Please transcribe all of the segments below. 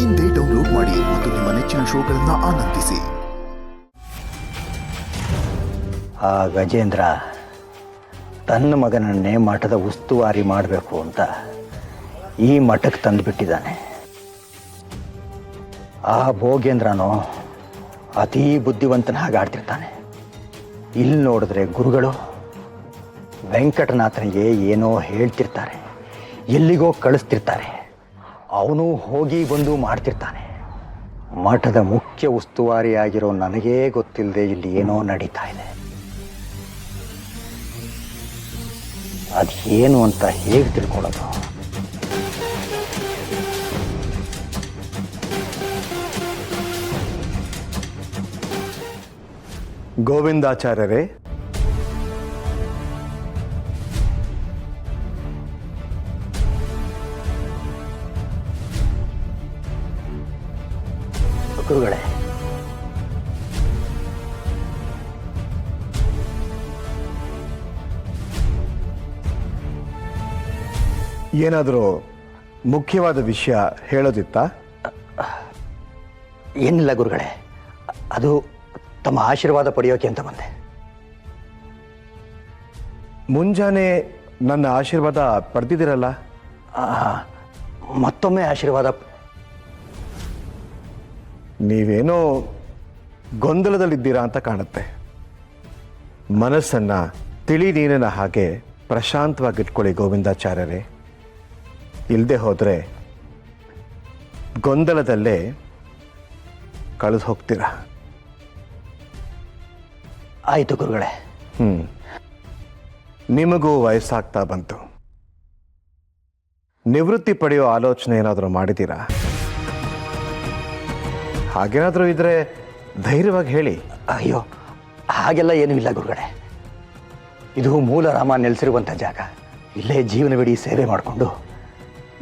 ಇಂದೇ ಡೌನ್ಲೋಡ್ ಮಾಡಿ ಮತ್ತು ನಿಮ್ಮ ನೆಚ್ಚಿನ ಶೋಗಳನ್ನು ಆನಂದಿಸಿ. ಆ ಗಜೇಂದ್ರ ತನ್ನ ಮಗನನ್ನೇ ಮಠದ ಉಸ್ತುವಾರಿ ಮಾಡಬೇಕು ಅಂತ ಈ ಮಠಕ್ಕೆ ತಂದುಬಿಟ್ಟಿದ್ದಾನೆ. ಆ ಭೋಗೇಂದ್ರನೋ ಅತೀ ಬುದ್ಧಿವಂತನ ಹಾಗೆ ಆಡ್ತಿರ್ತಾನೆ. ಇಲ್ಲಿ ನೋಡಿದ್ರೆ ಗುರುಗಳು ವೆಂಕಟನಾಥನಿಗೆ ಏನೋ ಹೇಳ್ತಿರ್ತಾರೆ, ಎಲ್ಲಿಗೋ ಕಳಿಸ್ತಿರ್ತಾರೆ. ಅವನು ಹೋಗಿ ಬಂದು ಮಾಡ್ತಿರ್ತಾನೆ. ಮಠದ ಮುಖ್ಯ ಉಸ್ತುವಾರಿಯಾಗಿರೋ ನನಗೇ ಗೊತ್ತಿಲ್ಲದೆ ಇಲ್ಲಿ ಏನೋ ನಡೀತಾ ಇದೆ. ಅದೇನು ಅಂತ ಹೇಗೆ ತಿಳ್ಕೊಳ್ಳೋದು? ಗೋವಿಂದಾಚಾರ್ಯರೇ, ಗುರುಗಳೇ, ಏನಾದರೂ ಮುಖ್ಯವಾದ ವಿಷಯ ಹೇಳೋದಿತ್ತಾ? ಏನಿಲ್ಲ ಗುರುಗಳೇ, ಅದು ತಮ್ಮ ಆಶೀರ್ವಾದ ಪಡೆಯೋಕೆ ಅಂತ ಬಂದೆ. ಮುಂಜಾನೆ ನನ್ನ ಆಶೀರ್ವಾದ ಪಡೆದಿದ್ದೀರಲ್ಲ? ಮತ್ತೊಮ್ಮೆ ಆಶೀರ್ವಾದ. ನೀವೇನೋ ಗೊಂದಲದಲ್ಲಿದ್ದೀರಾ ಅಂತ ಕಾಣುತ್ತೆ. ಮನಸ್ಸನ್ನು ತಿಳಿ ನೀರಿನ ಹಾಗೆ ಪ್ರಶಾಂತವಾಗಿಟ್ಕೊಳ್ಳಿ ಗೋವಿಂದಾಚಾರ್ಯರೇ. ಇಲ್ಲದೆ ಹೋದರೆ ಗೊಂದಲದಲ್ಲೇ ಕಳೆದು ಹೋಗ್ತೀರಾ. ಆಯಿತು ಗುರುಗಳೇ. ನಿಮಗೂ ವಯಸ್ಸಾಗ್ತಾ ಬಂತು. ನಿವೃತ್ತಿ ಪಡೆಯೋ ಆಲೋಚನೆ ಏನಾದರೂ ಮಾಡಿದ್ದೀರಾ? ಹಾಗೇನಾದರೂ ಇದ್ರೆ ಧೈರ್ಯವಾಗಿ ಹೇಳಿ. ಅಯ್ಯೋ, ಹಾಗೆಲ್ಲ ಏನೂ ಇಲ್ಲ ಗುರುಗಳೇ. ಇದು ಮೂಲ ರಾಮ ನೆಲೆಸಿರುವಂಥ ಜಾಗ. ಇಲ್ಲೇ ಜೀವನವಿಡೀ ಸೇವೆ ಮಾಡಿಕೊಂಡು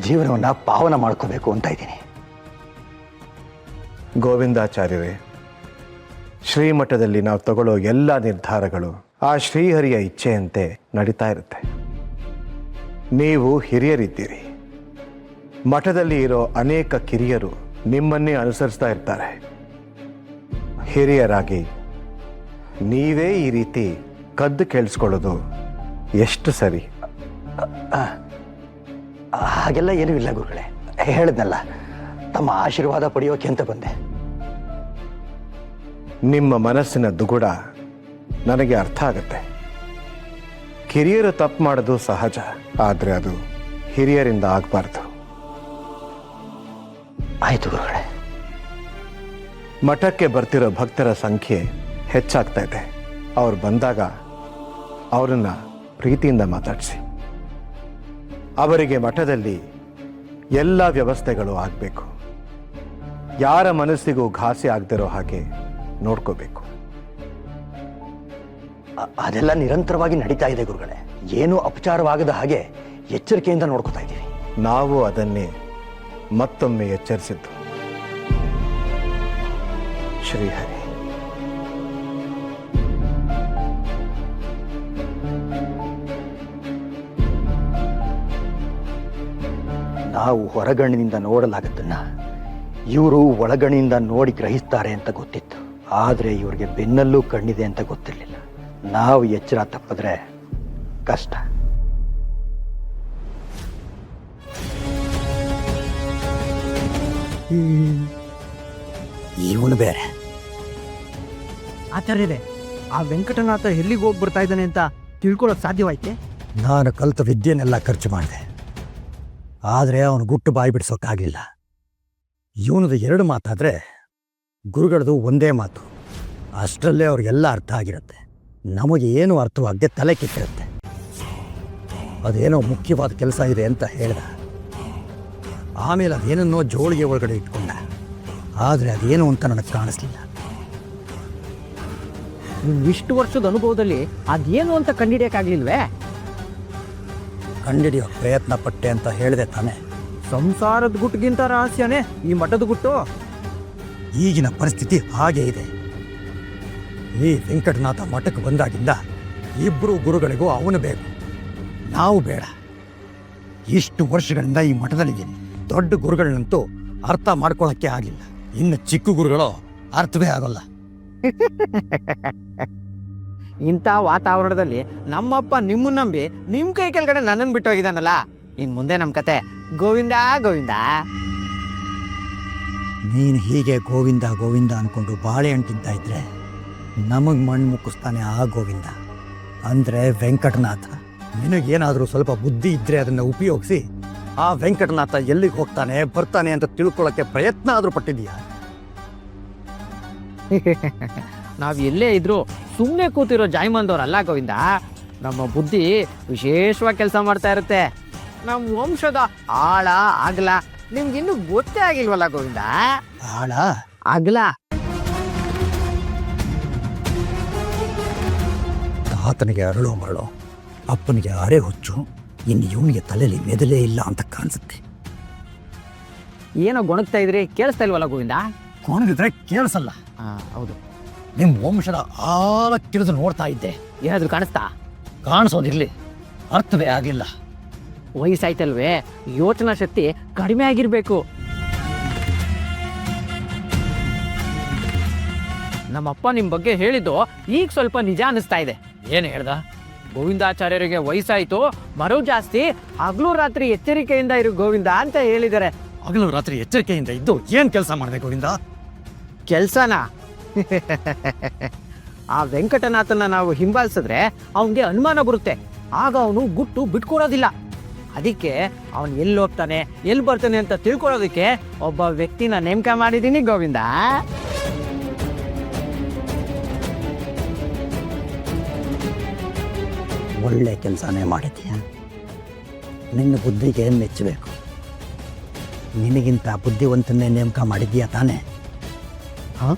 ಜೀವನವನ್ನು ಪಾವನ ಮಾಡ್ಕೋಬೇಕು ಅಂತ ಇದ್ದೀನಿ. ಗೋವಿಂದಾಚಾರ್ಯರೇ, ಶ್ರೀಮಠದಲ್ಲಿ ನಾವು ತಗೊಳ್ಳೋ ಎಲ್ಲ ನಿರ್ಧಾರಗಳು ಆ ಶ್ರೀಹರಿಯ ಇಚ್ಛೆಯಂತೆ ನಡೀತಾ ಇರುತ್ತೆ. ನೀವು ಹಿರಿಯರಿದ್ದೀರಿ. ಮಠದಲ್ಲಿ ಇರೋ ಅನೇಕ ಕಿರಿಯರು ನಿಮ್ಮನ್ನೇ ಅನುಸರಿಸ್ತಾ ಇರ್ತಾರೆ. ಹಿರಿಯರಾಗಿ ನೀವೇ ಈ ರೀತಿ ಕದ್ದು ಕೇಳಿಸ್ಕೊಳ್ಳೋದು ಎಷ್ಟು ಸರಿ? ಹಾಗೆಲ್ಲ ಏನೂ ಇಲ್ಲ ಗುರುಗಳೇ. ಹೇಳಿದ್ನಲ್ಲ, ತಮ್ಮ ಆಶೀರ್ವಾದ ಪಡೆಯೋಕೆ ಅಂತ ಬಂದೆ. ನಿಮ್ಮ ಮನಸ್ಸಿನ ದುಗುಡ ನನಗೆ ಅರ್ಥ ಆಗುತ್ತೆ. ಕಿರಿಯರು ತಪ್ಪು ಮಾಡೋದು ಸಹಜ, ಆದರೆ ಅದು ಹಿರಿಯರಿಂದ ಆಗಬಾರ್ದು. ಆಯಿತು ಗುರುಗಳೇ. ಮಠಕ್ಕೆ ಬರ್ತಿರೋ ಭಕ್ತರ ಸಂಖ್ಯೆ ಹೆಚ್ಚಾಗ್ತಾ ಇದೆ. ಅವ್ರು ಬಂದಾಗ ಅವರನ್ನು ಪ್ರೀತಿಯಿಂದ ಮಾತಾಡಿಸಿ. ಅವರಿಗೆ ಮಠದಲ್ಲಿ ಎಲ್ಲ ವ್ಯವಸ್ಥೆಗಳು ಆಗಬೇಕು. ಯಾರ ಮನಸ್ಸಿಗೂ ಘಾಸಿ ಆಗದಿರೋ ಹಾಗೆ ನೋಡ್ಕೋಬೇಕು. ಅದೆಲ್ಲ ನಿರಂತರವಾಗಿ ನಡೀತಾ ಇದೆ ಗುರುಗಳೇ. ಏನೂ ಅಪಚಾರವಾಗದ ಹಾಗೆ ಎಚ್ಚರಿಕೆಯಿಂದ ನೋಡ್ಕೋತಾ ಇದ್ದೀವಿ. ನಾವು ಅದನ್ನೇ ಮತ್ತೊಮ್ಮೆ ಎಚ್ಚರಿಸಿದ್ದು. ಶ್ರೀಹರಿ, ನಾವು ಹೊರಗಣ್ಣಿನಿಂದ ನೋಡಲಾಗದ್ದನ್ನ ಇವರು ಒಳಗಣ್ಣಿನಿಂದ ನೋಡಿ ಗ್ರಹಿಸ್ತಾರೆ ಅಂತ ಗೊತ್ತಿತ್ತು. ಆದರೆ ಇವರಿಗೆ ಬೆನ್ನಲ್ಲೂ ಕಣ್ಣಿದೆ ಅಂತ ಗೊತ್ತಿರಲಿಲ್ಲ. ನಾವು ಎಚ್ಚರ ತಪ್ಪಿದ್ರೆ ಕಷ್ಟ. ಇವನು ಬೇರೆ. ಆಚಾರ್ಯರೇ, ಆ ವೆಂಕಟನಾಥ ಎಲ್ಲಿಗೆ ಹೋಗಿ ಬರ್ತಾ ಇದ್ದಾನೆ ಅಂತ ತಿಳ್ಕೊಳ್ಳೋಕೆ ಸಾಧ್ಯವಾಯ್ತೆ? ನಾನು ಕಲಿತ ವಿದ್ಯೆನೆಲ್ಲ ಖರ್ಚು ಮಾಡಿದೆ, ಆದರೆ ಅವನು ಗುಟ್ಟು ಬಾಯಿ ಬಿಡಿಸೋಕ್ಕಾಗಲಿಲ್ಲ. ಇವನದು ಎರಡು ಮಾತಾದರೆ ಗುರುಗಳದು ಒಂದೇ ಮಾತು. ಅಷ್ಟರಲ್ಲೇ ಅವ್ರಿಗೆಲ್ಲ ಅರ್ಥ ಆಗಿರುತ್ತೆ. ನಮಗೆ ಏನು ಅರ್ಥವಾಗದೆ ತಲೆ ಕೆಟ್ಟಿರುತ್ತೆ. ಅದೇನೋ ಮುಖ್ಯವಾದ ಕೆಲಸ ಇದೆ ಅಂತ ಹೇಳ್ದ. ಆಮೇಲೆ ಅದೇನನ್ನೋ ಜೋಳಿಗೆ ಒಳಗಡೆ ಇಟ್ಕೊಂಡ. ಆದರೆ ಅದೇನು ಅಂತ ನನಗೆ ಕಾಣಿಸ್ಲಿಲ್ಲ. ಇಷ್ಟು ವರ್ಷದ ಅನುಭವದಲ್ಲಿ ಅದೇನು ಅಂತ ಕಂಡಿಡಿಯೋಕ್ಕಾಗಲಿಲ್ವೇ? ಕಂಡಿಡಿಯೋ ಪ್ರಯತ್ನ ಪಟ್ಟೆ ಅಂತ ಹೇಳಿದೆ ತಾನೆ. ಸಂಸಾರದ ಗುಟ್ಟಿಗಿಂತ ರಹಸ್ಯನೇ ಈ ಮಠದ ಗುಟ್ಟು. ಈಗಿನ ಪರಿಸ್ಥಿತಿ ಹಾಗೇ ಇದೆ. ಈ ವೆಂಕಟನಾಥ ಮಠಕ್ಕೆ ಬಂದಾಗಿಂದ ಇಬ್ಬರು ಗುರುಗಳಿಗೂ ಅವನು ಬೇಕು, ನಾವು ಬೇಡ. ಇಷ್ಟು ವರ್ಷಗಳಿಂದ ಈ ಮಠದಲ್ಲಿದ್ದೀನಿ. ದೊಡ್ಡ ಗುರುಗಳನ್ನಂತೂ ಅರ್ಥ ಮಾಡ್ಕೊಳಕ್ಕೆ ಆಗಿಲ್ಲ. ಇನ್ನು ಚಿಕ್ಕ ಗುರುಗಳು ಅರ್ಥವೇ ಆಗೋಲ್ಲ. ಇಂಥ ವಾತಾವರಣದಲ್ಲಿ ನಮ್ಮಪ್ಪ ನಿಮ್ಮನ್ನ ನಂಬಿ ನಿಮ್ಮ ಕೈ ಕೆಳಗಡೆ ನನ್ನನ್ನು ಬಿಟ್ಟು ಹೋಗಿದ್ದಾನಲ್ಲ, ಇನ್ನು ಮುಂದೆ ನಮ್ಮ ಕತೆ ಗೋವಿಂದ ಗೋವಿಂದ. ನೀನು ಹೀಗೆ ಗೋವಿಂದ ಗೋವಿಂದ ಅನ್ಕೊಂಡು ಬಾಳೆಹಣ್ಣು ತಿಂತಾ ಇದ್ರೆ ನಮಗೆ ಮಣ್ಣು ಮುಕ್ಕಿಸ್ತಾನೆ ಆ ಗೋವಿಂದ. ಅಂದರೆ ವೆಂಕಟನಾಥ. ನಿನಗೇನಾದರೂ ಸ್ವಲ್ಪ ಬುದ್ಧಿ ಇದ್ದರೆ ಅದನ್ನು ಉಪಯೋಗಿಸಿ ಆ ವೆಂಕಟನಾಥ ಎಲ್ಲಿಗೆ ಹೋಗ್ತಾನೆ ಬರ್ತಾನೆ ಅಂತ ತಿಳ್ಕೊಳ್ಳೋಕ್ಕೆ ಪ್ರಯತ್ನ ಆದರೂ ಪಟ್ಟಿದೀಯಾ? ನಾವು ಎಲ್ಲೇ ಇದ್ರೂ ಸುಮ್ಮನೆ ಕೂತಿರೋ ಜಾಯ್ಮಂದವ್ರಲ್ಲ ಗೋವಿಂದ. ನಮ್ಮ ಬುದ್ಧಿ ವಿಶೇಷವಾಗಿ ಕೆಲಸ ಮಾಡ್ತಾ ಇರುತ್ತೆ. ನಮ್ಮ ವಂಶದ ಆಳ ಆಗಲ ನಿಮ್ಗಿನ್ನೂ ಗೊತ್ತೇ ಆಗಿಲ್ವಲ್ಲ ಗೋವಿಂದ. ಆಳ ಆಗಲ ತಾತನಿಗೆ ಅರಳೋ ಮರಳೋ, ಅಪ್ಪನಿಗೆ ಅರೆ ಹುಚ್ಚು, ಇನ್ನು ಇವನಿಗೆ ತಲೆಯಲ್ಲಿ ಮೆದಲೇ ಇಲ್ಲ ಅಂತ ಕಾಣಿಸುತ್ತೆ. ಏನೋ ಗೊಣಗ್ತಾ ಇದ್ರಿ, ಕೇಳಿಸ್ತಾ ಇಲ್ವಲ್ಲ ಗೋವಿಂದ? ಕೊಣಗಿದ್ರೆ ಕೇಳಿಸಲ್ಲ. ಹೌದು, ನಿಮ್ಮ ವಂಶದ ಆಳಕ್ಕಿಳಿದು ನೋಡ್ತಾ ಇದ್ದೆ. ಏನಾದರೂ ಕಾಣಿಸ್ತಾ? ಕಾಣಿಸೋದಿರ್ಲಿ, ಅರ್ಥವೇ ಆಗಿಲ್ಲ. ವಯಸ್ಸಾಯ್ತಲ್ವೇ, ಯೋಚನಾ ಶಕ್ತಿ ಕಡಿಮೆ ಆಗಿರ್ಬೇಕು. ನಮ್ಮಪ್ಪ ನಿಮ್ಮ ಬಗ್ಗೆ ಹೇಳಿದ್ದು ಈಗ ಸ್ವಲ್ಪ ನಿಜ ಅನಿಸ್ತಾ ಇದೆ. ಏನು ಹೇಳ್ದ? ಗೋವಿಂದಾಚಾರ್ಯರಿಗೆ ವಯಸ್ಸಾಯ್ತು, ಮರವು ಜಾಸ್ತಿ, ಹಗಲು ರಾತ್ರಿ ಎಚ್ಚರಿಕೆಯಿಂದ ಇರು ಗೋವಿಂದ ಅಂತ ಹೇಳಿದ್ದಾರೆ. ಹಗಲು ರಾತ್ರಿ ಎಚ್ಚರಿಕೆಯಿಂದ ಇದ್ದು ಏನು ಕೆಲಸ ಮಾಡಬೇಕು ಗೋವಿಂದ? ಕೆಲ್ಸನ ಆ ವೆಂಕಟನಾಥನ ನಾವು ಹಿಂಬಾಲಿಸಿದ್ರೆ ಅವನಿಗೆ ಅನುಮಾನ ಬರುತ್ತೆ. ಆಗ ಅವನು ಗುಟ್ಟು ಬಿಟ್ಕೊಡೋದಿಲ್ಲ. ಅದಕ್ಕೆ ಅವನು ಎಲ್ಲಿ ಹೋಗ್ತಾನೆ ಎಲ್ಲಿ ಬರ್ತಾನೆ ಅಂತ ತಿಳ್ಕೊಳ್ಳೋದಕ್ಕೆ ಒಬ್ಬ ವ್ಯಕ್ತಿನ ನೇಮಕ ಮಾಡಿದ್ದೀನಿ ಗೋವಿಂದ. ಒಳ್ಳೆ ಕೆಲಸನೇ ಮಾಡಿದ್ದೀಯ. ನಿನ್ನ ಬುದ್ಧಿಗೆ ಮೆಚ್ಚಬೇಕು. ನಿನಗಿಂತ ಬುದ್ಧಿವಂತನ್ನೇ ನೇಮಕ ಮಾಡಿದ್ದೀಯ ತಾನೇ? ಹಾಂ,